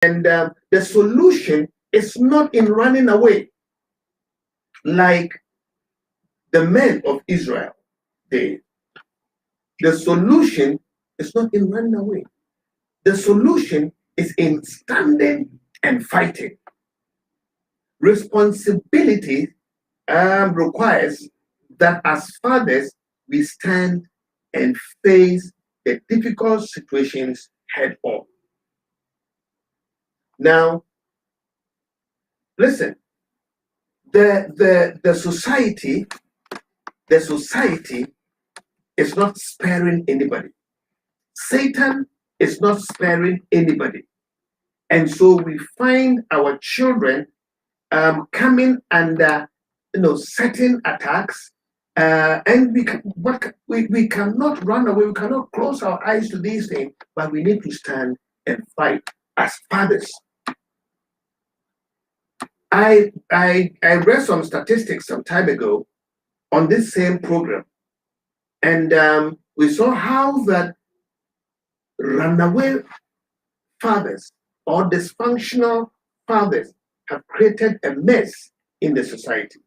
And the solution is not in running away like the men of Israel did. The solution is not in running away. The solution is in standing and fighting. Responsibility requires that as fathers, we stand and face the difficult situations head on. Now, listen, the society is not sparing anybody. Satan is not sparing anybody. And so we find our children coming under certain attacks, and we cannot run away, we cannot close our eyes to these things, but we need to stand and fight as fathers. I read some statistics some time ago on this same program, and we saw how that runaway fathers or dysfunctional fathers have created a mess in the society.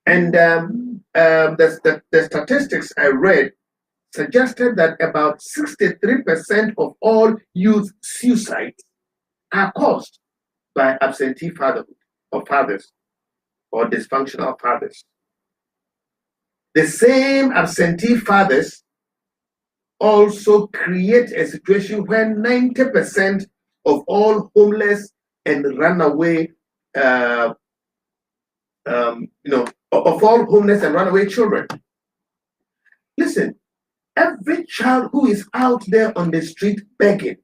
And the statistics I read suggested that about 63% of all youth suicides are caused by absentee fatherhood or fathers or dysfunctional fathers. The same absentee fathers also create a situation where 90% of all homeless and runaway, of all homeless and runaway children. Listen, every child who is out there on the street begging,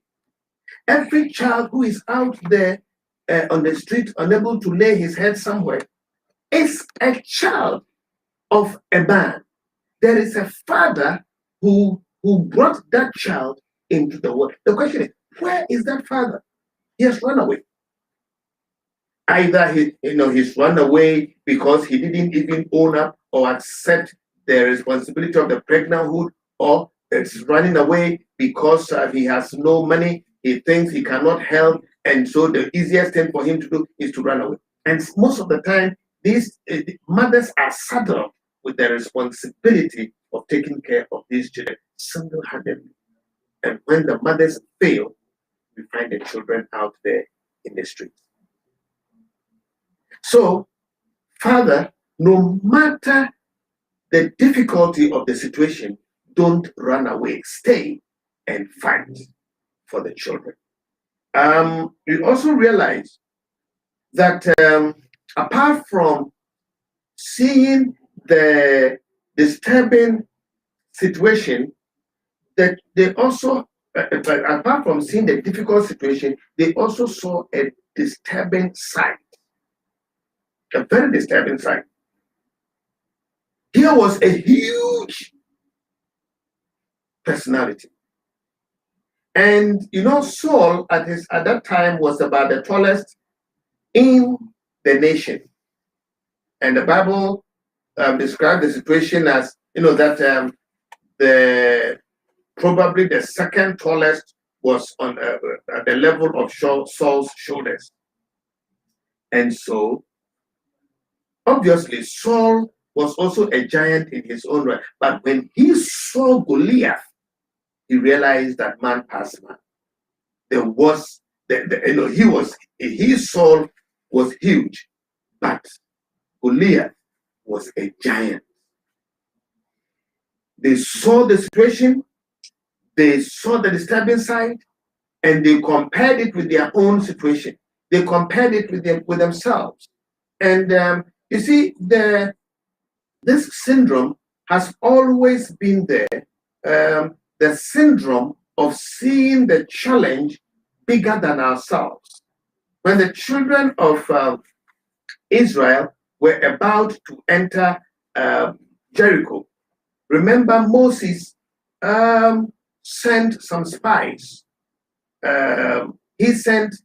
every child who is out there on the street unable to lay his head somewhere is a child of a man. There is a father who brought that child into the world. The question is, where is that father? He has run away. Either he's run away because he didn't even own up or accept the responsibility of the pregnanthood, or it's running away because he has no money, he thinks he cannot help, and so the easiest thing for him to do is to run away. And most of the time, these mothers are saddled with the responsibility of taking care of these children single-handedly. And when the mothers fail, we find the children out there in the streets. So, Father, no matter the difficulty of the situation, don't run away. Stay and fight for the children. We also realize that apart from seeing the disturbing situation, that they also, apart from seeing the difficult situation, they also saw a disturbing sight. A very disturbing sight. Here was a huge personality. And Saul at that time was about the tallest in the nation. And the Bible described the situation as that probably the second tallest was on at the level of Saul's shoulders. And so obviously Saul was also a giant in his own right. But when he saw Goliath, he realized that man passed man. There was Saul was huge, but Goliath was a giant. They saw the situation, they saw the disturbing side, and they compared it with their own situation. They compared it with themselves. And you see, this syndrome has always been there. The syndrome of seeing the challenge bigger than ourselves. When the children of Israel were about to enter Jericho, remember Moses sent some spies. He sent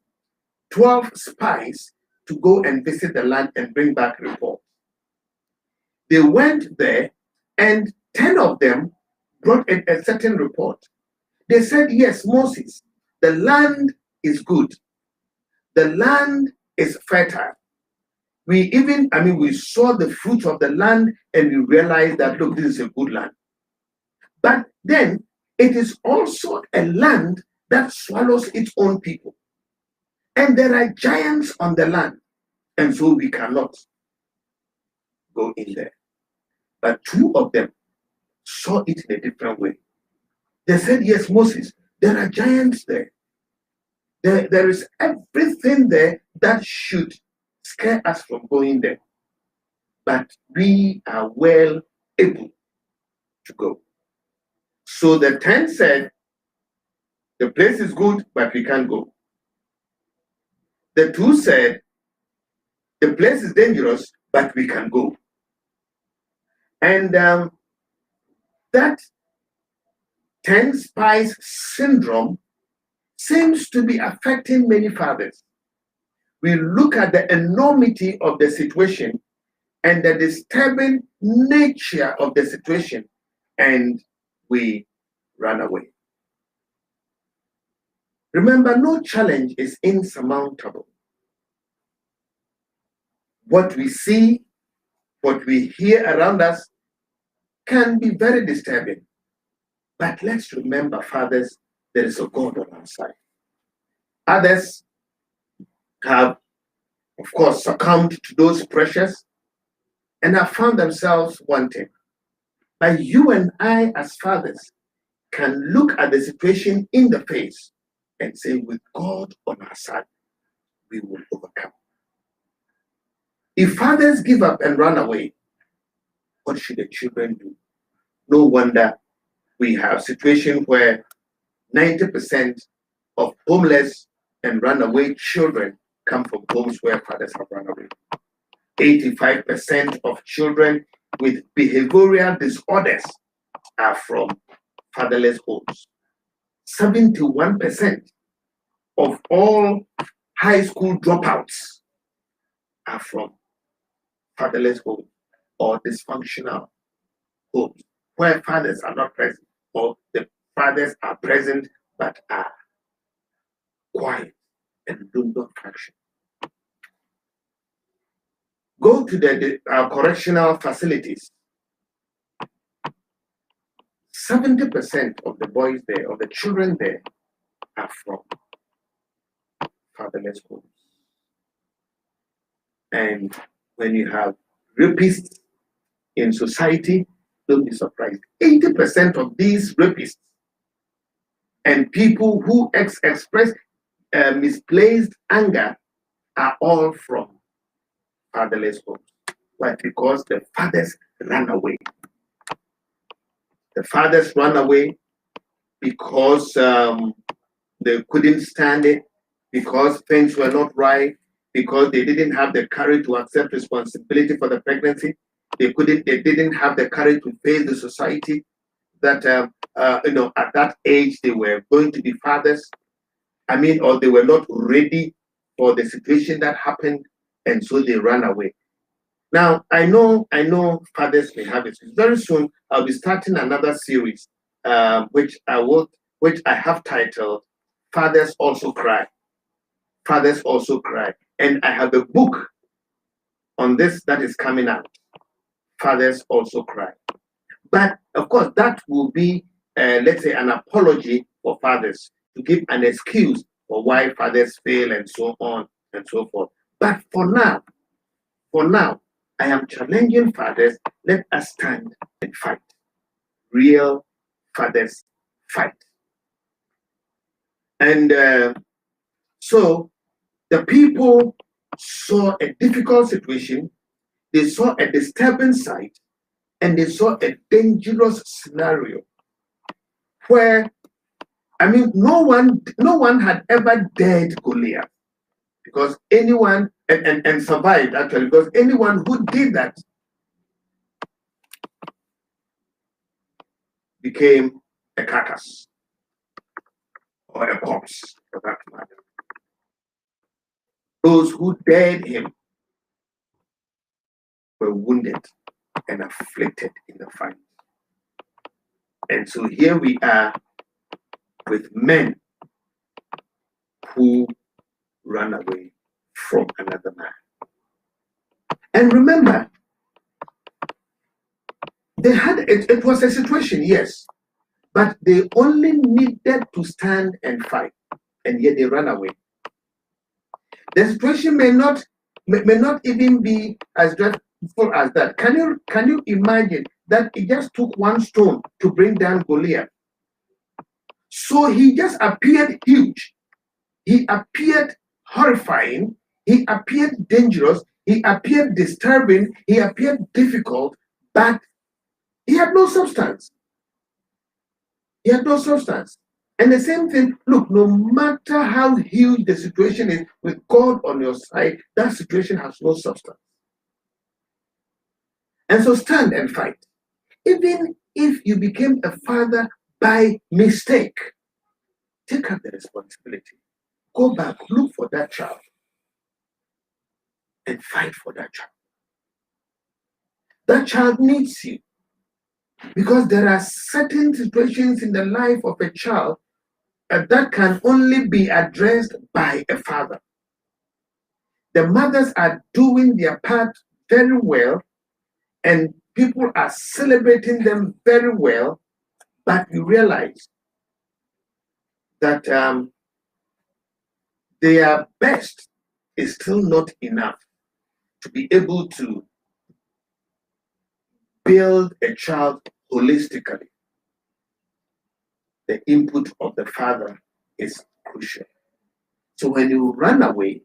12 spies to go and visit the land and bring back reports. They went there, and 10 of them brought a certain report. They said, yes, Moses, the land is good. The land is fertile. We saw the fruit of the land and we realized that, look, this is a good land. But then it is also a land that swallows its own people. And there are giants on the land. And so we cannot go in there. But two of them saw it in a different way. They said, yes, Moses, there are giants there. There is everything there that should scare us from going there. But we are well able to go. So the 10 said, the place is good, but we can't go. The 2 said, the place is dangerous, but we can go. And that 10 spies syndrome seems to be affecting many fathers. We look at the enormity of the situation and the disturbing nature of the situation, and we run away. Remember, no challenge is insurmountable. What we see, what we hear around us can be very disturbing. But let's remember, fathers, there is a God on our side. Others have, of course, succumbed to those pressures and have found themselves wanting. But you and I, as fathers, can look at the situation in the face and say, with God on our side, we will overcome. If fathers give up and run away, what should the children do? No wonder we have situations where 90% of homeless and runaway children come from homes where fathers have run away. 85% of children with behavioral disorders are from fatherless homes. 71% of all high school dropouts are from fatherless homes or dysfunctional homes where fathers are not present, or the fathers are present but are quiet and do not function. Go to the correctional facilities. 70% of the boys there, or the children there, are from fatherless homes. And when you have rapists in society, don't be surprised. 80% of these rapists and people who express misplaced anger are all from fatherless homes. Why? Because the fathers ran away. The fathers ran away because they couldn't stand it, because things were not right, because they didn't have the courage to accept responsibility for the pregnancy. They didn't have the courage to face the society that at that age they were going to be fathers. Or they were not ready for the situation that happened, and so they ran away. Now, I know fathers may have it. Very soon, I'll be starting another series, which I have titled "Fathers Also Cry." Fathers also cry, and I have a book on this that is coming out. Fathers also cry, but of course, that will be, let's say, an apology for fathers, to give an excuse for why fathers fail and so on and so forth. But for now, I am challenging fathers. Let us stand and fight. Real fathers fight. And so the people saw a difficult situation, they saw a disturbing sight, and they saw a dangerous scenario where, no one had ever dared Goliath, because anyone, and survived actually, because anyone who did that became a carcass or a corpse for that matter. Those who dared him were wounded and afflicted in the fight. And so here we are with men who run away from another man. And remember, they had it was a situation, yes, but they only needed to stand and fight, and yet they ran away. The situation may not even be as dreadful as that. Can you imagine that it just took one stone to bring down Goliath? So he just appeared huge. He appeared horrifying. He appeared dangerous. He appeared disturbing. He appeared difficult, but he had no substance. He had no substance. And the same thing, look, no matter how huge the situation is, with God on your side, that situation has no substance. And so stand and fight. Even if you became a father by mistake, take up the responsibility. Go back, look for that child, and fight for that child. That child needs you. Because there are certain situations in the life of a child that can only be addressed by a father. The mothers are doing their part very well, and people are celebrating them very well, but you realize that their best is still not enough to be able to build a child holistically. The input of the father is crucial. So when you run away,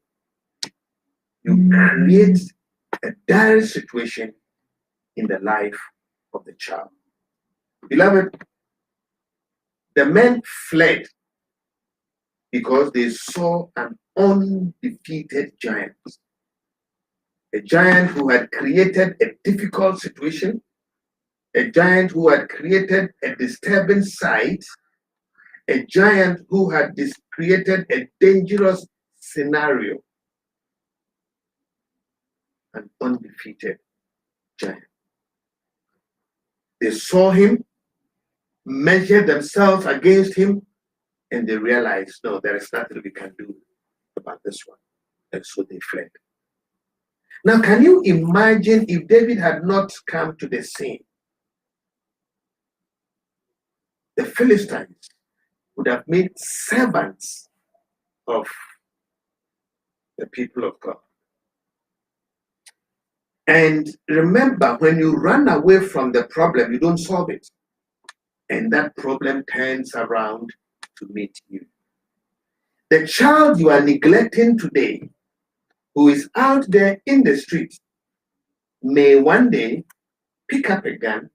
you create a dire situation in the life of the child. Beloved, the men fled because they saw an undefeated giant. A giant who had created a difficult situation, a giant who had created a disturbing sight, a giant who had created a dangerous scenario. An undefeated giant. They saw him, measured themselves against him, and they realized, no, there is nothing we can do about this one. And so they fled. Now, can you imagine if David had not come to the scene? The Philistines would have made servants of the people of God. And remember, when you run away from the problem, you don't solve it. And that problem turns around to meet you. The child you are neglecting today, who is out there in the street, may one day pick up a gun,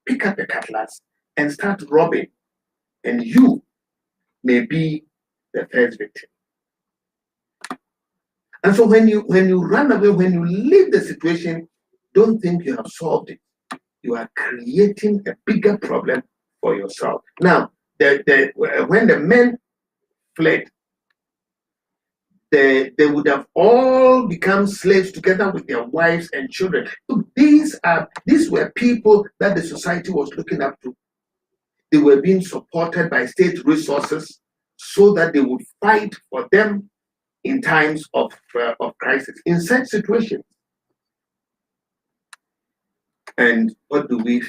pick up a cutlass, and start robbing. And you may be the first victim. And so when you run away, when you leave the situation, don't think you have solved it. You are creating a bigger problem for yourself. Now, when the men fled, they would have all become slaves together with their wives and children. So these were people that the society was looking up to. They were being supported by state resources so that they would fight for them in times of crisis. In such situations, and what do we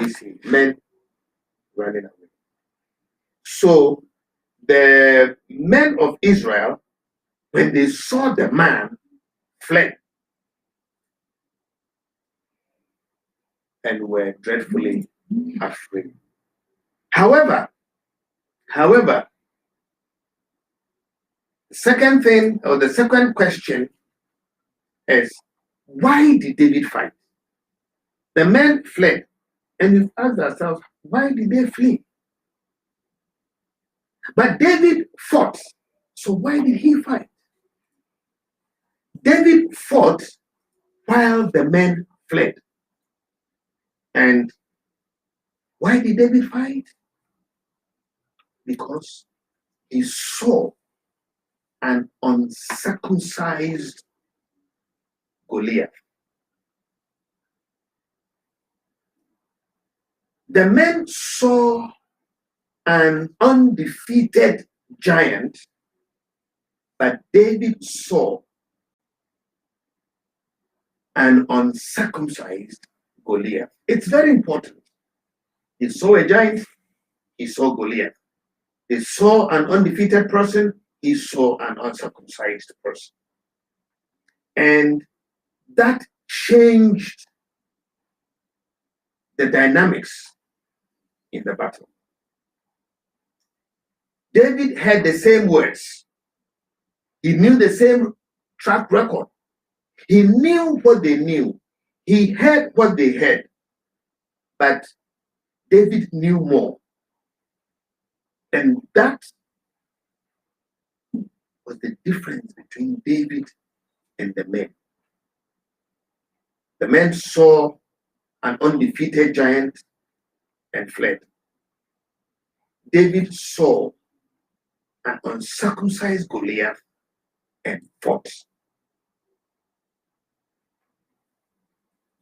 see? Men running away. So the men of Israel, when they saw the man, fled and were dreadfully afraid. However, the second thing, or the second question is, why did David fight? The men fled, and we've asked ourselves, why did they flee? But David fought, so why did he fight? David fought while the men fled. And why did David fight? Because he saw an uncircumcised Goliath. The men saw an undefeated giant, But David saw an uncircumcised Goliath. It's very important. He saw a giant, he saw Goliath. He saw an undefeated person, he saw an uncircumcised person. And that changed the dynamics in the battle. David had the same words. He knew the same track record. He knew what they knew. He heard what they heard. But David knew more. And that was the difference between David and the men. The men saw an undefeated giant and fled. David saw an uncircumcised Goliath and fought.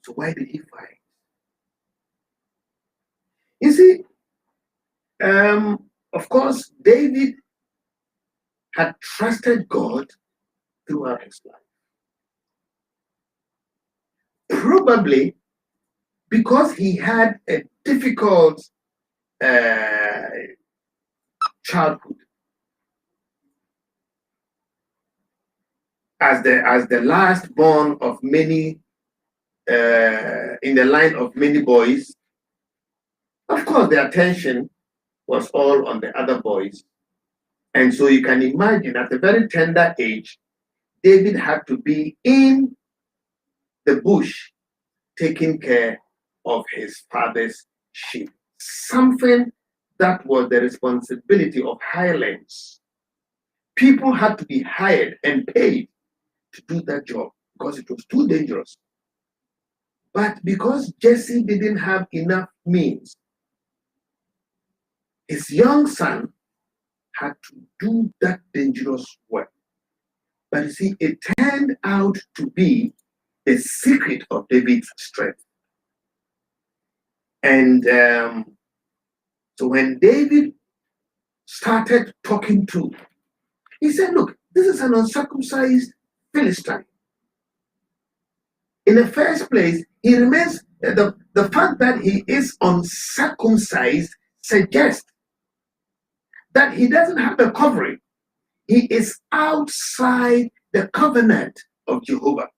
So why did he fight? You see, of course, David had trusted God throughout his life. Probably because he had a difficult childhood. As the last born of many, in the line of many boys, of course, the attention was all on the other boys. And so you can imagine at a very tender age, David had to be in the bush taking care of his father's sheep. Something that was the responsibility of hirelings. People had to be hired and paid to do that job because it was too dangerous. But because Jesse didn't have enough means, his young son had to do that dangerous work. But you see, it turned out to be the secret of David's strength. And so when David started talking to, he said, look, this is an uncircumcised Philistine. In the first place, he remains, the fact that he is uncircumcised suggests that he doesn't have a covering. He is outside the covenant of Jehovah.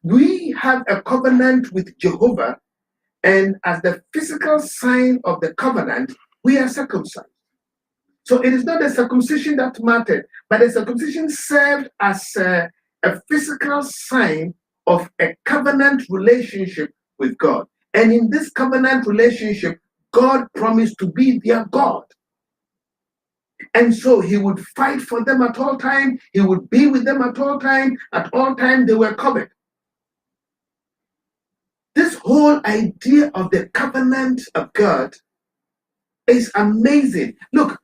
We have a covenant with Jehovah, and as the physical sign of the covenant, we are circumcised. So it is not the circumcision that mattered, but the circumcision served as a physical sign of a covenant relationship with God. And in this covenant relationship, God promised to be their God. And so he would fight for them at all time. He would be with them at all time. At all time, they were covered. This whole idea of the covenant of God is amazing. Look,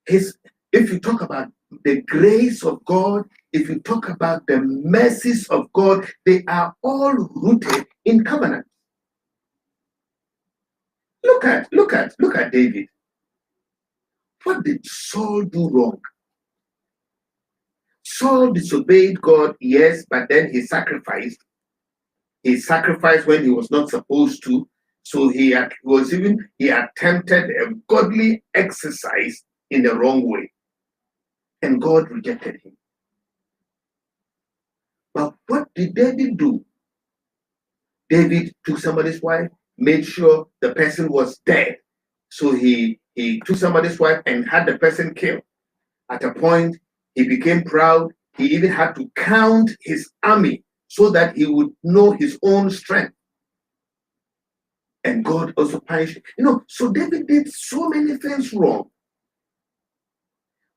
if you talk about the grace of God, if you talk about the mercies of God, they are all rooted in covenant. Look at David. What did Saul do wrong? Saul disobeyed God, yes, but then he sacrificed. He sacrificed when he was not supposed to. So he attempted a godly exercise in the wrong way. And God rejected him. But what did David do? David took somebody's wife, made sure the person was dead. So he took somebody's wife and had the person killed. At a point, he became proud. He even had to count his army so that he would know his own strength. And God also punished him. So David did so many things wrong.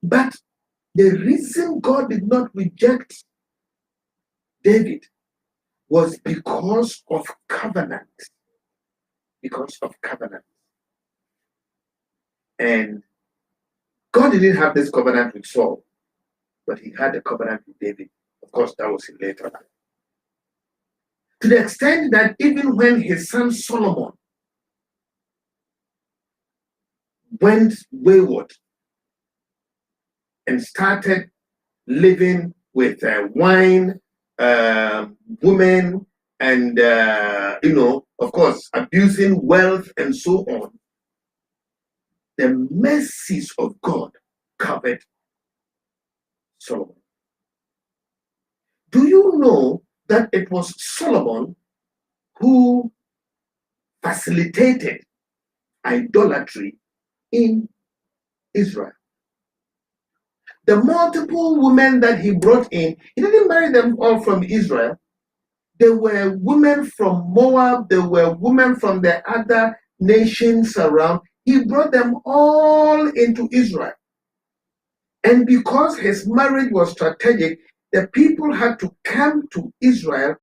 But the reason God did not reject David was because of covenant. Because of covenant. And God didn't have this covenant with Saul, but he had a covenant with David. Of course, that was in later life. To the extent that even when his son Solomon went wayward and started living with wine, women, and of course, abusing wealth and so on. The mercies of God covered Solomon. Do you know that it was Solomon who facilitated idolatry in Israel? The multiple women that he brought in, he didn't marry them all from Israel. There were women from Moab, there were women from the other nations around. He brought them all into Israel. And because his marriage was strategic, the people had to come to Israel